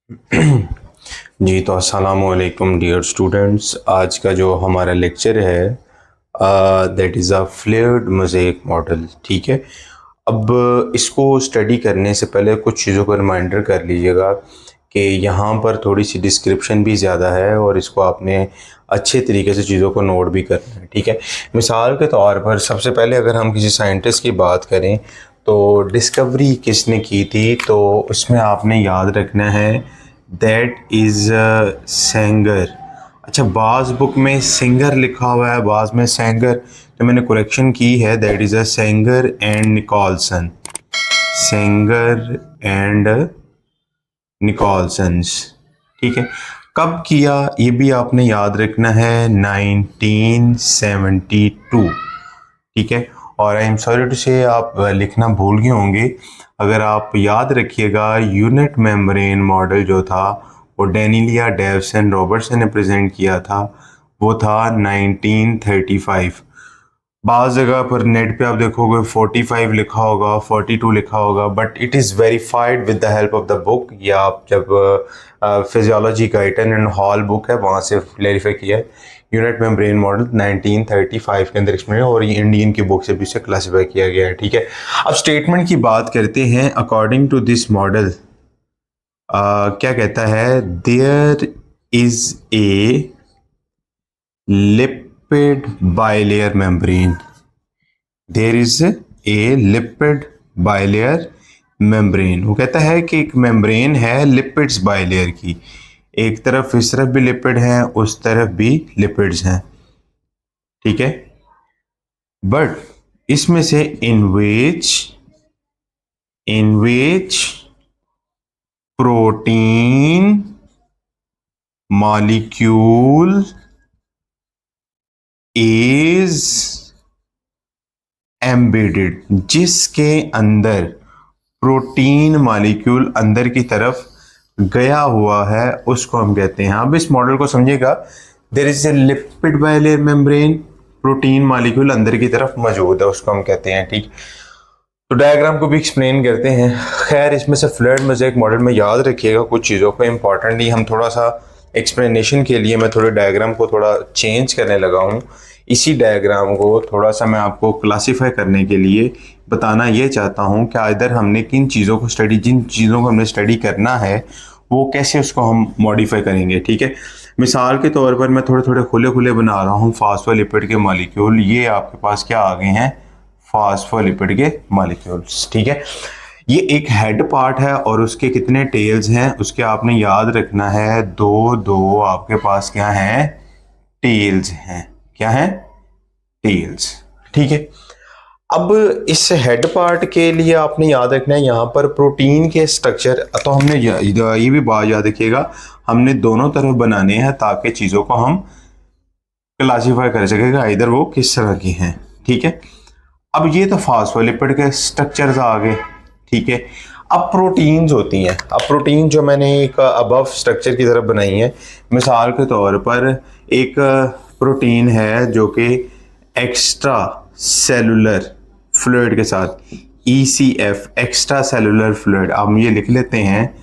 जी तो अस्सलामु अलैकुम डियर स्टूडेंट्स। आज का जो हमारा लेक्चर है that is a flared mosaic model. ठीक है, अब इसको स्टडी करने से पहले कुछ चीज़ों को रिमाइंडर कर लीजिएगा कि यहाँ पर थोड़ी सी डिस्क्रिप्शन भी ज़्यादा है और इसको आपने अच्छे तरीके से चीज़ों को नोट भी करना है। ठीक है, मिसाल के तौर पर सबसे पहले अगर हम किसी साइंटिस्ट की बात करें तो डिस्कवरी किसने की थी, तो उसमें आपने याद रखना है दैट इज़ सेंगर। अच्छा, बाज़ बुक में सिंगर लिखा हुआ है, बाज़ में सेंगर, तो मैंने करेक्शन की है, that is a Singer and Nicolson. Singer and Nicolson's. ठीक है, कब किया ये भी आपने याद रखना है, 1972। ठीक है, और आई एम सॉरी टू से आप लिखना भूल गए होंगे। अगर आप याद रखिएगा, यूनिट मेम्ब्रेन मॉडल जो था वो डेनिलिया डेवसन रॉबर्टसन ने प्रेजेंट किया था, वो था 1935। बाज़ जगह पर नेट पे आप देखोगे 45 लिखा होगा, 42 लिखा होगा, but it is verified with the help of the book. या आप जब physiology Guyton and hall book है वहाँ से वेरीफाई किया है। यूनिट मेम्ब्रेन मॉडल 1935 के अंदर एक्सप्लेन है और ये इंडियन की बुक से भी इसे क्लासीफाई किया गया है। ठीक है, अब स्टेटमेंट की बात करते हैं। अकॉर्डिंग टू दिस मॉडल क्या कहता है, there is a lipid bilayer membrane. There is a lipid bilayer membrane. वो कहता है कि एक मेम्ब्रेन है लिपिड्स बाइलेयर की, एक तरफ इस तरफ भी लिपिड हैं, उस तरफ भी लिपिड्स हैं। ठीक है, बट इसमें से in which protein molecule is embedded, जिसके अंदर प्रोटीन मॉलिक्यूल अंदर की तरफ गया हुआ है, उसको हम कहते हैं। अब इस मॉडल को समझिएगा, there is a lipid bilayer membrane, protein molecule अंदर की तरफ मौजूद है, उसको हम कहते हैं। ठीक, तो डायग्राम को भी एक्सप्लेन करते हैं। खैर, इसमें से फ्लड मोज़ेक मॉडल में याद रखिएगा कुछ चीज़ों को इम्पॉर्टेंटली, हम थोड़ा सा एक्सप्लेनेशन के लिए मैं थोड़े डायग्राम को थोड़ा चेंज करने लगा हूँ। इसी डायग्राम को थोड़ा सा मैं आपको क्लासीफाई करने के लिए बताना ये चाहता हूँ कि इधर हमने किन चीज़ों को जिन चीज़ों को हमने स्टडी करना है वो कैसे उसको हम मॉडिफाई करेंगे। ठीक है, मिसाल के तौर पर मैं थोड़े थोड़े खुले खुले बना रहा हूँ फास्फोलिपिड के मॉलिक्यूल। ये आपके पास क्या आ गए हैं, फास्फोलिपिड के मॉलिक्यूल्स। ठीक है, ये एक हेड पार्ट है और उसके कितने टेल्स हैं उसके आपने याद रखना है, दो दो आपके पास क्या हैं, टेल्स हैं। क्या है, टेल्स। ठीक है, अब इस हेड पार्ट के लिए आपने याद रखना है यहाँ पर प्रोटीन के स्ट्रक्चर, तो हमने ये भी बात याद रखिएगा, हमने दोनों तरफ बनाने हैं ताकि चीज़ों को हम क्लासीफाई कर सकेगा इधर वो किस तरह की हैं। ठीक है, अब ये तो फास्फोलिपिड के स्ट्रक्चर्स आ गए। ठीक है, अब प्रोटीन्स होती हैं। अब प्रोटीन जो मैंने एक अबव स्ट्रक्चर की तरफ बनाई है, मिसाल के तौर पर एक प्रोटीन है जो कि एक्स्ट्रा सेलुलर फ्लूइड के साथ, ECF एक्स्ट्रा सेलुलर फ्लूइड, हम ये लिख लेते हैं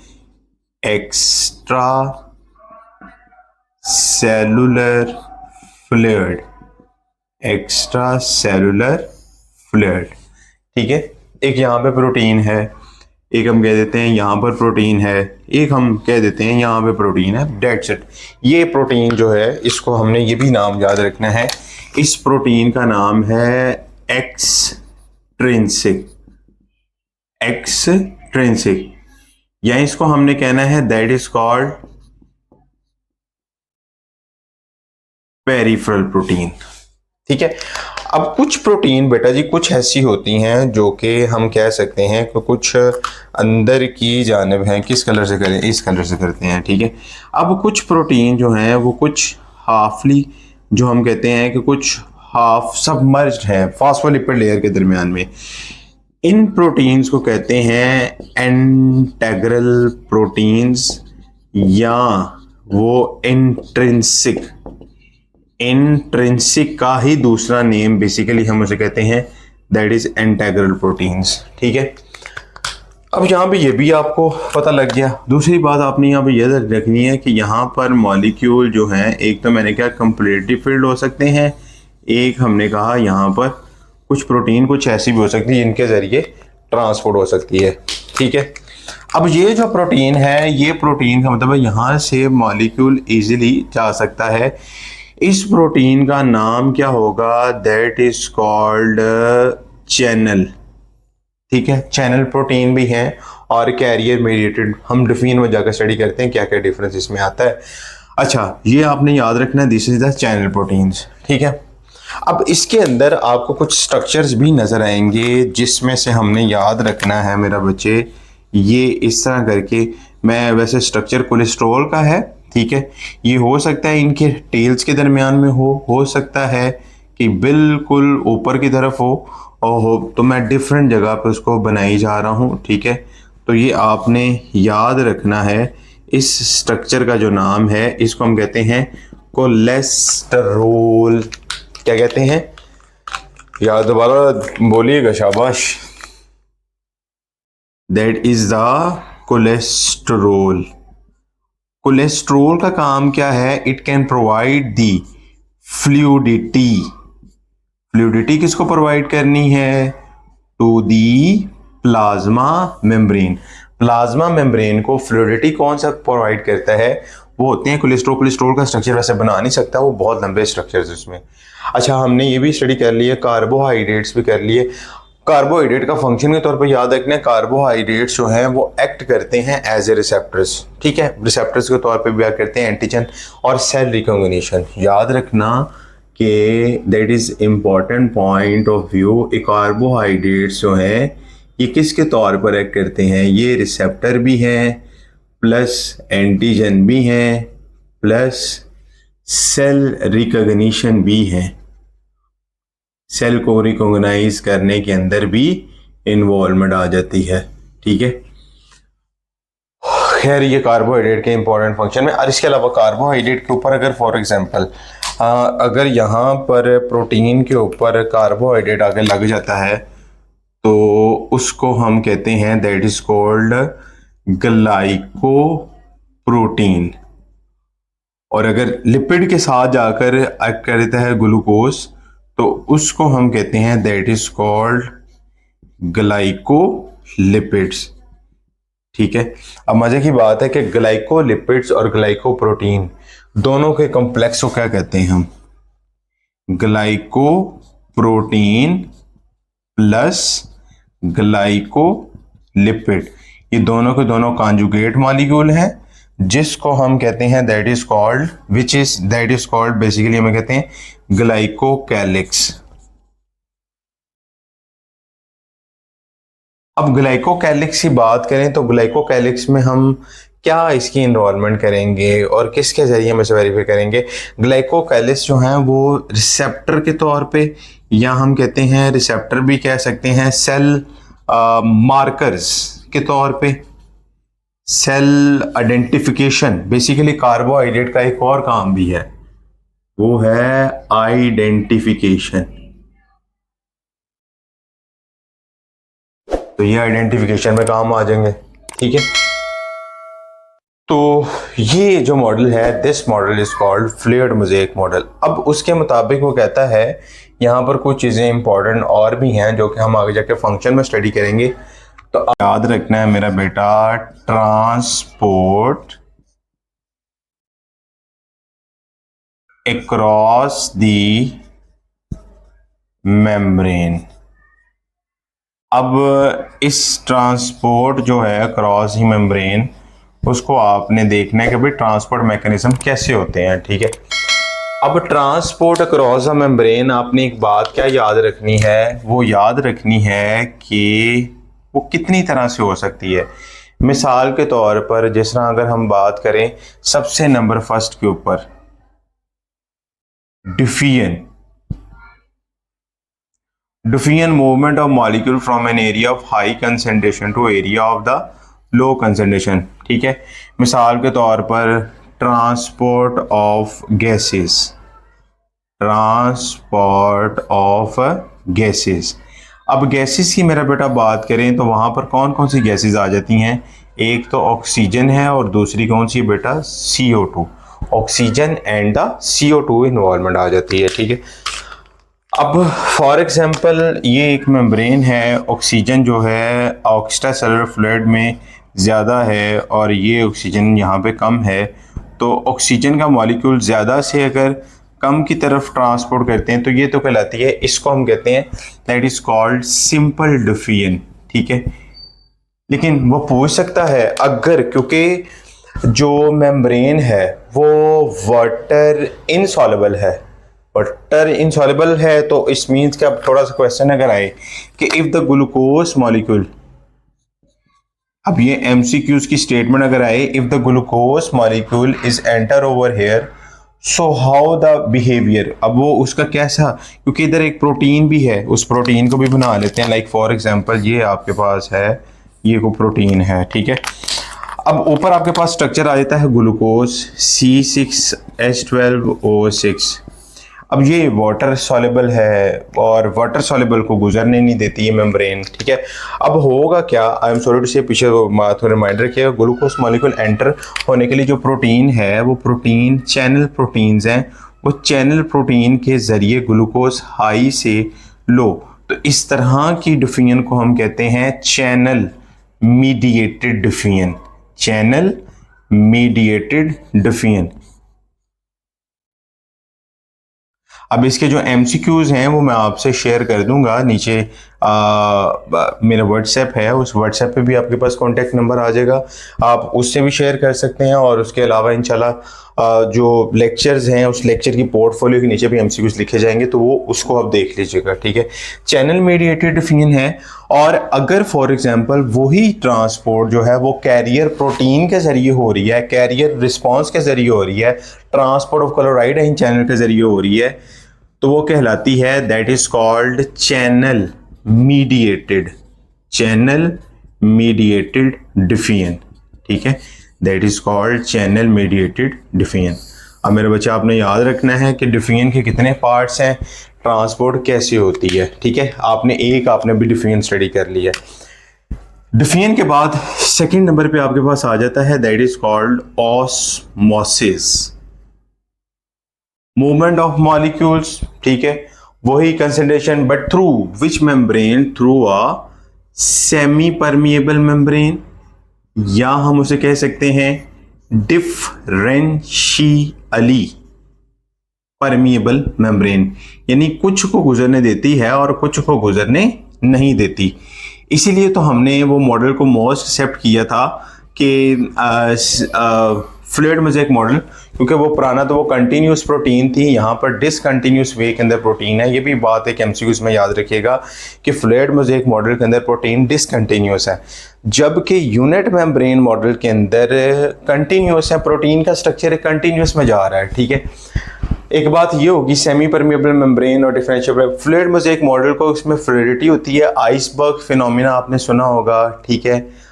extra cellular fluid, extra cellular fluid. ठीक है, एक यहाँ पे प्रोटीन है, एक हम कह देते हैं यहाँ पर प्रोटीन है, एक हम कह देते हैं यहाँ पे प्रोटीन है, डेट्स इट। ये प्रोटीन जो है इसको हमने ये भी नाम याद रखना है, इस प्रोटीन का नाम है एक्सट्रिंसिक। एक्सट्रिंसिक, या इसको हमने कहना है that is called peripheral protein. ठीक है, अब कुछ प्रोटीन बेटा जी कुछ ऐसी होती हैं जो कि हम कह सकते हैं कि कुछ अंदर की जानिब हैं। किस कलर से करें, इस कलर से करते हैं। ठीक है, अब कुछ प्रोटीन जो हैं वो कुछ हाफली, जो हम कहते हैं कि कुछ हाफ सबमर्ज्ड है फास्फोलिपिड लेयर के दरमियान में, इन प्रोटीन्स को कहते हैं इंटेग्रल प्रोटीन्स, या वो इंट्रिंसिक। इंट्रिंसिक का ही दूसरा नेम बेसिकली हम उसे कहते हैं दैट इज इंटेग्रल प्रोटीन्स। ठीक है, अब यहाँ पे ये भी आपको पता लग गया। दूसरी बात आपने यहाँ पे ये रखनी है कि यहाँ पर मॉलिक्यूल जो हैं, एक तो मैंने कहा कंप्लीटली फिल्ड हो सकते हैं, एक हमने कहा यहाँ पर कुछ प्रोटीन कुछ ऐसी भी हो सकती है जिनके ज़रिए ट्रांसपोर्ट हो सकती है। ठीक है, अब ये जो प्रोटीन है, ये प्रोटीन का मतलब है यहाँ से मॉलिक्यूल इजीली जा सकता है। इस प्रोटीन का नाम क्या होगा? That is called channel. ठीक है, चैनल प्रोटीन भी हैं और कैरियर मीडिएटेड। हम डिफीन में जाकर स्टडी करते हैं क्या क्या डिफरेंस इसमें आता है। अच्छा, ये आपने याद रखना है, this is the channel proteins. ठीक है, अब इसके अंदर आपको कुछ स्ट्रक्चर्स भी नजर आएंगे जिसमें से हमने याद रखना है मेरा बच्चे, ये इस तरह करके। मैं वैसे स्ट्रक्चर कोलेस्ट्रॉल का है, ठीक है, ये हो सकता है इनके टेल्स के दरमियान में हो सकता है कि बिल्कुल ऊपर की तरफ हो, तो मैं डिफरेंट जगह पे उसको बनाई जा रहा हूँ। ठीक है, तो ये आपने याद रखना है। इस स्ट्रक्चर का जो नाम है, इसको हम कहते हैं कोलेस्टेरोल। क्या कहते हैं? याद दोबारा बोलिएगा, शाबाश। That is the cholesterol. Cholesterol का काम क्या है? It can provide the fluidity. Fluidity किसको प्रोवाइड करनी है? To the plasma membrane. Plasma membrane को फ्लूइडिटी कौन सा प्रोवाइड करता है? वो होते हैं कोलेस्ट्रॉल। कोलेस्ट्रॉल का स्ट्रक्चर वैसे बना नहीं सकता, वो बहुत लंबे स्ट्रक्चर्स उसमें। अच्छा, हमने ये भी स्टडी कर लिए, कार्बोहाइड्रेट्स भी कर लिए। कार्बोहाइड्रेट का फंक्शन के तौर पर याद रखना है, कार्बोहाइड्रेट्स जो हैं वो एक्ट करते हैं एज ए रिसेप्टर्स। ठीक है, रिसेप्टर्स के तौर पे भी एक्ट करते हैं, एंटीजन और सेल रिकॉग्निशन। याद रखना कि that is important point of view. ये कार्बोहाइड्रेट्स जो हैं ये किसके तौर पर एक्ट करते हैं? ये रिसेप्टर भी हैं, प्लस एंटीजन भी हैं, प्लस सेल रिकॉग्निशन भी हैं। सेल को रिकॉग्नाइज करने के अंदर भी इन्वॉल्वमेंट आ जाती है। ठीक है, खैर ये कार्बोहाइड्रेट के इंपॉर्टेंट फंक्शन में। और इसके अलावा कार्बोहाइड्रेट के ऊपर अगर फॉर एग्जांपल अगर यहाँ पर प्रोटीन के ऊपर कार्बोहाइड्रेट आगे लग जाता है तो उसको हम कहते हैं दैट इज कॉल्ड ग्लाइकोप्रोटीन। और अगर लिपिड के साथ जाकर एक्ट करता है ग्लूकोज तो उसको हम कहते हैं दैट इज कॉल्ड ग्लाइकोलिपिड्स। ठीक है, अब मजे की बात है कि ग्लाइकोलिपिड्स और ग्लाइकोप्रोटीन दोनों के कॉम्प्लेक्स को क्या कहते हैं हम? Glycoprotein plus glycolipid. ये दोनों के दोनों कॉन्जुगेट मॉलिक्यूल हैं जिसको हम कहते हैं दैट इज कॉल्ड बेसिकली हमें कहते हैं ग्लाइकोकैलिक्स। अब ग्लाइकोकैलिक्स की बात करें तो ग्लाइकोकैलिक्स में हम क्या इसकी इनरोलमेंट करेंगे और किसके जरिए हम इसे वेरीफाई करेंगे? ग्लाइकोकैलिक्स जो हैं वो रिसेप्टर के तौर पे, या हम कहते हैं रिसेप्टर भी कह सकते हैं, सेल मार्कर्स के तौर पे, सेल आइडेंटिफिकेशन। बेसिकली कार्बोहाइड्रेट का एक और काम भी है, वो है आइडेंटिफिकेशन। तो ये आइडेंटिफिकेशन में काम आ जाएंगे। ठीक है, तो ये जो मॉडल है, this model is called fluid mosaic model. अब उसके मुताबिक वो कहता है, यहाँ पर कुछ चीज़ें इंपॉर्टेंट और भी हैं जो कि हम आगे जाके फंक्शन में स्टडी करेंगे। तो याद रखना है मेरा बेटा, ट्रांसपोर्ट अक्रॉस दी मेम्ब्रेन। अब इस ट्रांसपोर्ट जो है अक्रॉस ही मेम्ब्रेन, उसको आपने देखना है कि भाई ट्रांसपोर्ट मैकेनिज्म कैसे होते हैं। ठीक है, अब ट्रांसपोर्ट अक्रॉस द मेम्ब्रेन आपने एक बात क्या याद रखनी है? वो याद रखनी है कि वो कितनी तरह से हो सकती है। मिसाल के तौर पर जिस तरह अगर हम बात करें सबसे नंबर फर्स्ट के ऊपर, diffusion movement of molecule from an area of high concentration to area of the low concentration. ठीक है, मिसाल के तौर पर ट्रांसपोर्ट ऑफ गैसेस, अब गैसेस की मेरा बेटा बात करें तो वहाँ पर कौन कौन सी गैसेस आ जाती हैं? एक तो ऑक्सीजन है और दूसरी कौन सी बेटा? CO2। Oxygen and the CO2 involvement आ जाती है, ठीक है। अब फॉर एग्जांपल ये एक मेम्ब्रेन है, ऑक्सीजन जो है एक्स्ट्रा सेलुलर फ्लूइड में ज़्यादा है और ये ऑक्सीजन यहाँ पे कम है, तो ऑक्सीजन का मॉलिक्यूल ज़्यादा से अगर कम की तरफ ट्रांसपोर्ट करते हैं तो ये तो कहलाती है, इसको हम कहते हैं that is called simple defiant, ठीक है। लेकिन वो पूछ सकता है अगर, क्योंकि जो मेम्ब्रेन है वो वाटर इनसॉल्युबल है, वाटर इनसॉल्युबल है, तो इस मीन्स कि अब थोड़ा सा क्वेश्चन अगर आए कि इफ द ग्लूकोज मॉलिक्यूल, अब ये MCQs की स्टेटमेंट अगर आए, if the glucose molecule is enter over here so how the behaviour, अब वो उसका कैसा, क्योंकि इधर एक प्रोटीन भी है, उस प्रोटीन को भी बना लेते हैं। लाइक फॉर एग्जांपल ये आपके पास है, ये को प्रोटीन है, ठीक है। अब ऊपर आपके पास स्ट्रक्चर आ जाता है ग्लूकोज C6H12O6। अब ये वाटर सॉल्युबल है और वाटर सॉल्युबल को गुजरने नहीं देती है मेम्ब्रेन, ठीक है। अब होगा क्या, आई एम सॉरी टू से, पीछे थोड़ा रिमाइंडर किया, ग्लूकोज मॉलिक्यूल एंटर होने के लिए जो प्रोटीन है वो प्रोटीन चैनल प्रोटीन्स हैं, वो चैनल प्रोटीन के ज़रिए ग्लूकोज हाई से लो, तो इस तरह की डिफियन को हम कहते हैं channel mediated defiant, channel mediated defiant. अब इसके जो MCQs हैं वो मैं आपसे शेयर कर दूंगा नीचे, मेरा व्हाट्सएप है, उस व्हाट्सएप पे भी आपके पास कॉन्टैक्ट नंबर आ जाएगा, आप उससे भी शेयर कर सकते हैं। और उसके अलावा इंशाल्लाह जो लेक्चर्स हैं उस लेक्चर की पोर्टफोलियो के नीचे भी MCQs लिखे जाएंगे, तो वो उसको आप देख लीजिएगा, ठीक है। चैनल मीडिएटेड डिफियन है, और अगर फॉर एग्जांपल वही ट्रांसपोर्ट जो है वो कैरियर प्रोटीन के जरिए हो रही है, कैरियर रिस्पॉन्स के जरिए हो रही है, transport of chloride in channel के जरिए हो रही है, तो वो कहलाती है that is called channel mediated, channel mediated defiant, ठीक है। That is called channel mediated defiant. अब मेरे बच्चे आपने याद रखना है कि डिफियन के कितने पार्ट्स हैं, ट्रांसपोर्ट कैसे होती है, ठीक है। आपने भी डिफियन स्टडी कर लिया। डिफियन के बाद सेकंड नंबर पे आपके पास आ जाता है that is called osmosis, movement of molecules, ठीक है। वही concentration but through which membrane, through a semi permeable membrane, या हम उसे कह सकते हैं डिफरेंशियली परमिएबल मेम्ब्रेन, यानी कुछ को गुजरने देती है और कुछ को गुजरने नहीं देती। इसीलिए तो हमने वो मॉडल को मोस्ट एक्सेप्ट किया था कि फ्लूइड मोज़ेक मॉडल, क्योंकि वो पुराना तो वो कंटिन्यूस प्रोटीन थी, यहाँ पर डिसकंटिन्यूस वे के अंदर प्रोटीन है। ये भी बात है कि MCQs में याद रखिएगा कि फ्लूइड मोज़ेक मॉडल के अंदर प्रोटीन डिसकंटिन्यूस है, जबकि यूनिट मेम्ब्रेन मॉडल के अंदर कंटिन्यूस है, प्रोटीन का स्ट्रक्चर कंटिन्यूस में जा रहा है, ठीक है। एक बात ये होगी सेमी परमिएबल मेम्ब्रेन और डिफरेंशियल फ्लूइड मोज़ेक मॉडल को, इसमें फ्लूइडिटी होती है, आइसबर्ग फिनोमिना आपने सुना होगा, ठीक है।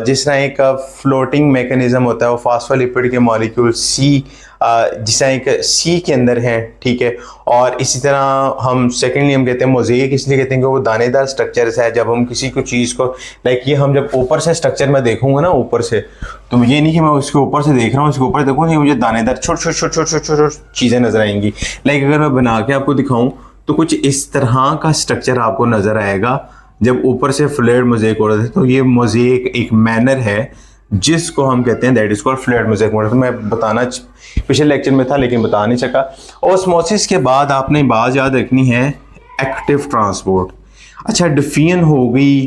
जिस तरह एक फ्लोटिंग मैकेनिज्म होता है वो फास्फोलिपिड के मॉलिक्यूल जिस तरह एक सी के अंदर है, ठीक है। और इसी तरह हम सेकेंडली हम कहते हैं मोज़ेक, इसलिए कहते हैं कि वो दानेदार स्ट्रक्चर्स है। जब हम किसी को चीज़ को लाइक ये हम जब ऊपर से स्ट्रक्चर में देखूंगा ना ऊपर से, तो ये नहीं कि मैं उसके ऊपर से देख रहा हूँ, उसके ऊपर देखूँ नहीं, मुझे दानेदार छोटे छोटे चीज़ें नजर आएंगी। लाइक अगर मैं बना के आपको दिखाऊँ तो कुछ इस तरह का स्ट्रक्चर आपको नजर आएगा जब ऊपर से फ्लूइड मोज़ेक हो रहा है। तो ये मोज़ेक एक मैनर है जिसको हम कहते हैं that is called fluid mosaic model. तो मैं बताना पिछले लेक्चर में था लेकिन बता नहीं सका। ऑस्मोसिस के बाद आपने बात याद रखनी है एक्टिव ट्रांसपोर्ट। अच्छा, डिफियन हो गई,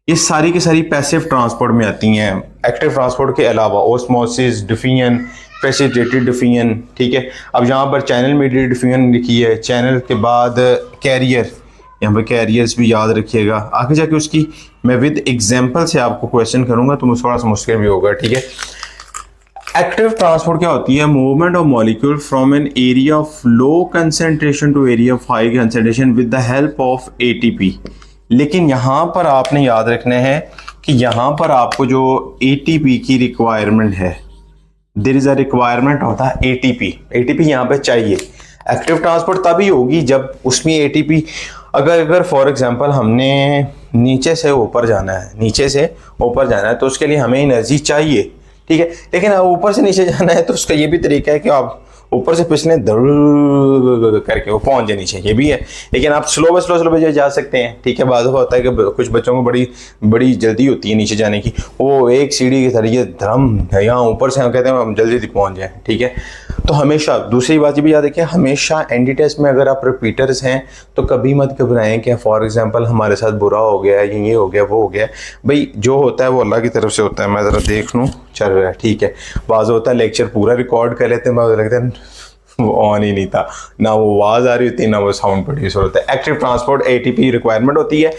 ये सारी की सारी पैसिव ट्रांसपोर्ट में आती हैं एक्टिव ट्रांसपोर्ट के अलावा। ऑस्मोसिस, डिफियन, प्रेसिपिटेटेड डिफियन, ठीक है। अब यहाँ पर चैनल मीडिएटेड डिफियन लिखी है, चैनल के बाद कैरियर, यहाँ पे कैरियर्स भी याद रखिएगा। आगे जाके उसकी मैं विद एग्जांपल से आपको क्वेश्चन करूंगा तो थोड़ा सा मुश्किल भी होगा, ठीक है। एक्टिव ट्रांसपोर्ट क्या होती है? Movement of molecule from an area of low concentration to area of high concentration with the help of ATP। लेकिन यहाँ पर आपने याद रखना है कि यहाँ पर आपको जो ATP की रिक्वायरमेंट है, देयर इज अ रिक्वायरमेंट होता है ATP यहाँ पे चाहिए। एक्टिव ट्रांसपोर्ट तभी होगी जब उसमें ATP अगर फॉर एग्जांपल हमने नीचे से ऊपर जाना है, नीचे से ऊपर जाना है तो उसके लिए हमें एनर्जी चाहिए, ठीक है। लेकिन अब ऊपर से नीचे जाना है तो उसका ये भी तरीका है कि आप ऊपर से पिछले करके वो पहुंच जानी चाहिए, ये भी है। लेकिन आप स्लो पे जा सकते हैं, ठीक है। बाद होता है कि कुछ बच्चों को बड़ी जल्दी होती है नीचे जाने की, वो एक सीढ़ी के जरिए धर्म यहाँ ऊपर से हम कहते हैं हम जल्दी पहुंच जाए, ठीक है। तो हमेशा दूसरी बात ये भी याद रखिए, हमेशा एनडी टेस्ट में अगर आप रिपीटर्स हैं तो कभी मत घबराएं कि फॉर एग्जांपल हमारे साथ बुरा हो गया, ये हो गया, वो हो गया। भाई जो होता है वो अल्लाह की तरफ से होता है। मैं ज़रा देख लूँ चल रहा है, ठीक है। बाज़ होता है लेक्चर पूरा रिकॉर्ड कर लेते हैं, बाज़ लगता है वो ऑन ही नहीं था, ना वो आवाज़ आ रही होती है ना वो साउंड प्रोड्यूस होता है। एक्टिव ट्रांसपोर्ट ATP रिक्वायरमेंट होती है।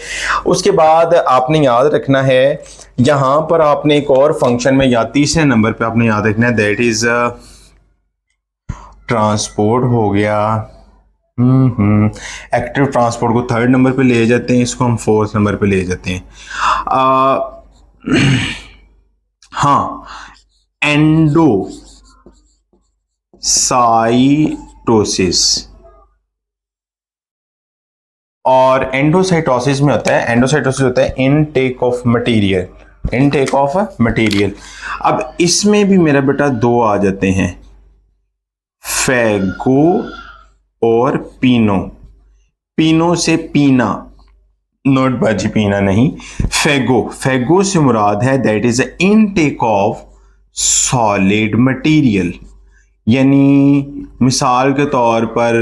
उसके बाद आपने याद रखना है, यहाँ पर आपने एक और फंक्शन में या तीसरे नंबर पे आपने याद रखना है, दैट इज़ ट्रांसपोर्ट हो गया। एक्टिव ट्रांसपोर्ट को थर्ड नंबर पे ले जाते हैं, इसको हम फोर्थ नंबर पे ले जाते हैं। हाँ, एंडोसाइटोसिस, और एंडोसाइटोसिस में होता है, एंडोसाइटोसिस होता है intake of material, intake of material. अब इसमें भी मेरा बेटा दो आ जाते हैं, फैगो और पीनो। पीनो से पीना, नोट बाजी पीना नहीं, फैगो, फैगो से मुराद है that is intake of solid material. यानी मिसाल के तौर पर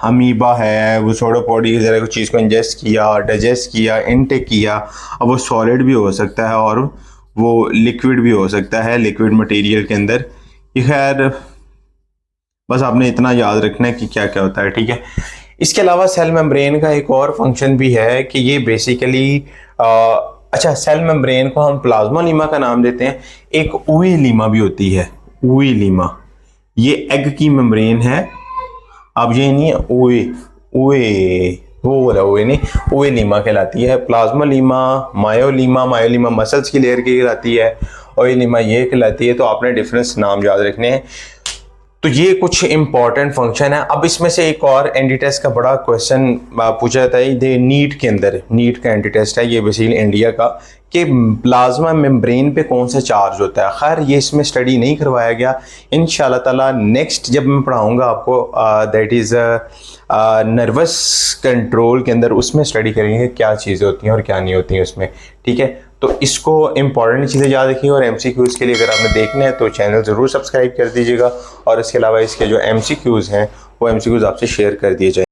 अमीबा है, वो सोडोपोडी की तरह कुछ चीज़ को इंजेस्ट किया, डाइजेस्ट किया, इनटेक किया। अब वो सॉलिड भी हो सकता है और वो लिक्विड भी हो सकता है, लिक्विड मटेरियल के अंदर। खैर बस आपने इतना याद रखना है कि क्या क्या होता है, ठीक है। इसके अलावा सेल मेम्ब्रेन का एक और फंक्शन भी है कि ये बेसिकली अच्छा, सेल मेम्ब्रेन को हम प्लाज्मा लीमा का नाम देते हैं। एक ओए लीमा भी होती है, ओए लीमा, ये एग की मेम्ब्रेन है। अब ये नहीं है ओए, वो वाला ओए नहीं, ओए लीमा कहलाती है। प्लाज्मा लीमा, मायोलीमा मसल्स की लेयर की कहलाती है, ओए लीमा ये कहलाती है। तो आपने डिफरेंस नाम याद रखने हैं। तो ये कुछ इंपॉर्टेंट फंक्शन है। अब इसमें से एक और एंटी टेस्ट का बड़ा क्वेश्चन पूछा जाता है, ये नीट के अंदर, नीट का एंटी टेस्ट है ये बेसिकली इंडिया का, कि प्लाज्मा मेम्ब्रेन पे कौन सा चार्ज होता है। खैर ये इसमें स्टडी नहीं करवाया गया, इंशाल्लाह ताला नेक्स्ट जब मैं पढ़ाऊँगा आपको दैट इज़ नर्वस कंट्रोल के अंदर, उसमें स्टडी करेंगे क्या चीज़ें होती हैं और क्या नहीं होती हैं उसमें, ठीक है। तो इसको इंपॉर्टेंट चीज़ें याद रखिए। और MCQs के लिए अगर आपने देखने हैं तो चैनल ज़रूर सब्सक्राइब कर दीजिएगा, और इसके अलावा इसके जो MCQs हैं वो MCQs आपसे शेयर कर दिए जाए।